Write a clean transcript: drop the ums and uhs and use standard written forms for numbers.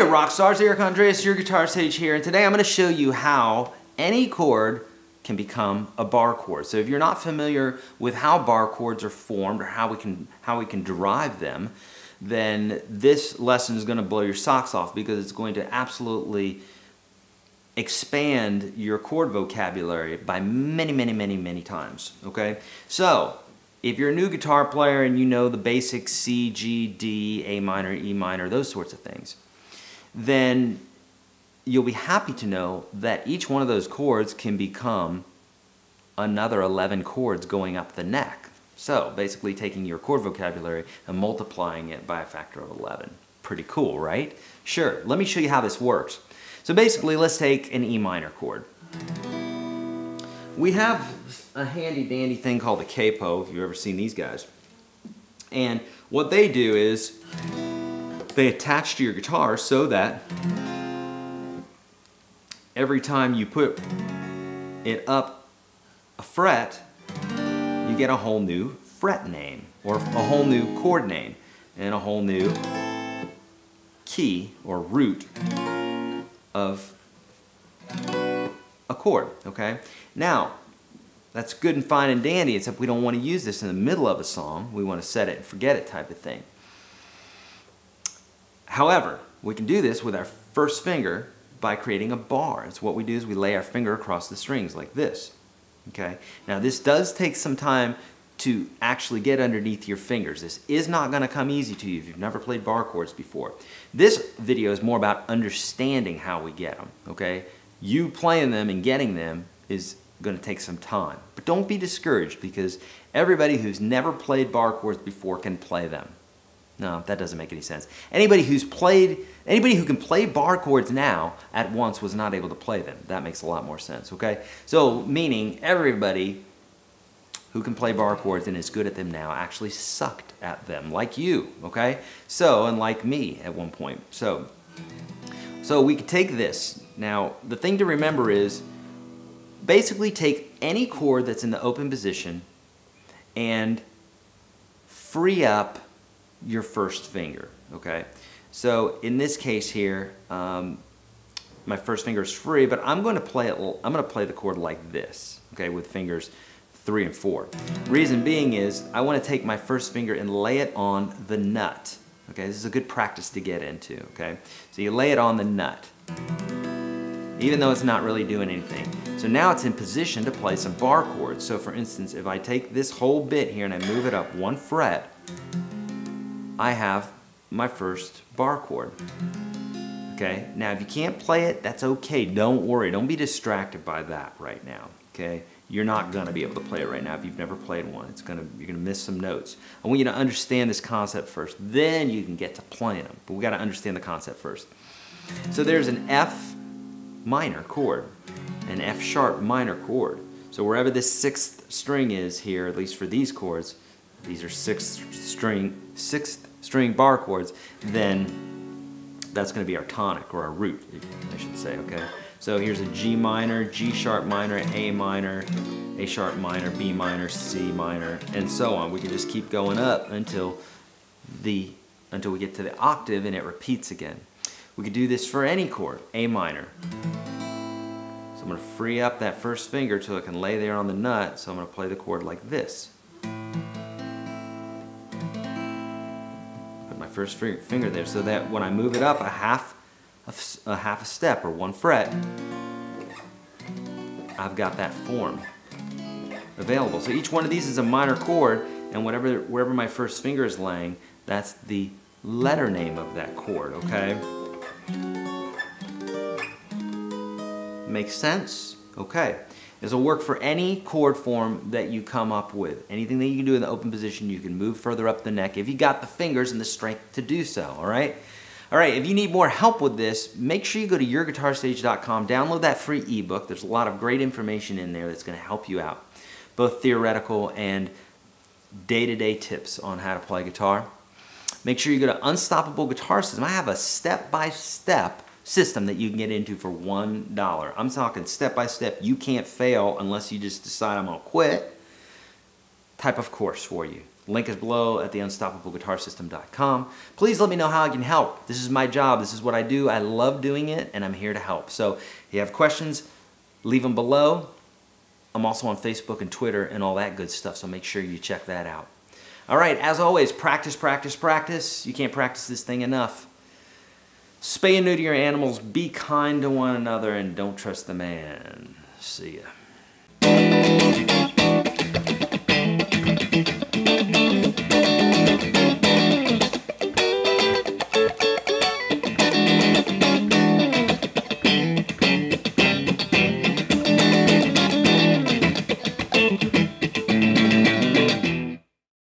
rock stars, Eric Andreas, your guitar sage here, and today I'm going to show you how any chord can become a bar chord. So if you're not familiar with how bar chords are formed or how we can derive them, then this lesson is going to blow your socks off because it's going to absolutely expand your chord vocabulary by many times. Okay? So if you're a new guitar player and you know the basic C, G, D, A minor, E minor, those sorts of things, then you'll be happy to know that each one of those chords can become another 11 chords going up the neck. So basically taking your chord vocabulary and multiplying it by a factor of 11. Pretty cool, right? Sure, let me show you how this works. So basically, let's take an E minor chord. We have a handy dandy thing called a capo, if you've ever seen these guys. And what they do is they attach to your guitar so that every time you put it up a fret, you get a whole new fret name, or a whole new chord name, and a whole new key or root of a chord, okay? Now, that's good and fine and dandy, except we don't want to use this in the middle of a song. We want to set it and forget it type of thing. However, we can do this with our first finger by creating a bar. It's what we do is we lay our finger across the strings like this. Okay? Now this does take some time to actually get underneath your fingers. This is not going to come easy to you if you've never played bar chords before. This video is more about understanding how we get them. Okay? You playing them and getting them is going to take some time. But don't be discouraged because everybody who's never played bar chords before can play them. No, that doesn't make any sense. Anybody who can play bar chords now at once was not able to play them. That makes a lot more sense, okay? So, meaning everybody who can play bar chords and is good at them now actually sucked at them, like you, okay? So, and like me at one point. So we can take this. Now, the thing to remember is basically take any chord that's in the open position and free up your first finger, okay? So in this case here, my first finger is free, but I'm going to play the chord like this, okay, with fingers 3 and 4. Reason being is I want to take my first finger and lay it on the nut. Okay, this is a good practice to get into, okay? So you lay it on the nut, even though it's not really doing anything. So now it's in position to play some bar chords. So for instance, if I take this whole bit here and I move it up 1 fret, I have my first bar chord. Okay, now if you can't play it, that's okay. Don't worry, don't be distracted by that right now. Okay, you're not gonna be able to play it right now if you've never played one. You're gonna miss some notes. I want you to understand this concept first, then you can get to playing them. But we gotta understand the concept first. So there's an F minor chord, an F sharp minor chord. So wherever this 6th string is here, at least for these chords, these are 6th string bar chords, then that's going to be our tonic, or our root, I should say, okay? So here's a G minor, G sharp minor, A minor, A sharp minor, B minor, C minor, and so on. We can just keep going up until we get to the octave and it repeats again. We could do this for any chord, A minor. So I'm going to free up that first finger till it can lay there on the nut, so I'm going to play the chord like this. First finger there, so that when I move it up a half a step or 1 fret, I've got that form available. So each one of these is a minor chord, and wherever my first finger is laying, that's the letter name of that chord, okay? Makes sense? Okay. This will work for any chord form that you come up with. Anything that you can do in the open position, you can move further up the neck if you got the fingers and the strength to do so, all right? All right, if you need more help with this, make sure you go to yourguitarstage.com, download that free ebook. There's a lot of great information in there that's going to help you out, both theoretical and day-to-day tips on how to play guitar. Make sure you go to Unstoppable Guitar System. I have a step-by-step system that you can get into for $1. I'm talking step-by-step, you can't fail unless you just decide I'm going to quit type of course for you. Link is below at theunstoppableguitarsystem.com. Please let me know how I can help. This is my job. This is what I do. I love doing it, and I'm here to help. So if you have questions, leave them below. I'm also on Facebook and Twitter and all that good stuff, so make sure you check that out. All right, as always, practice, practice, practice. You can't practice this thing enough. Spay and neuter your animals, be kind to one another, and don't trust the man. See ya.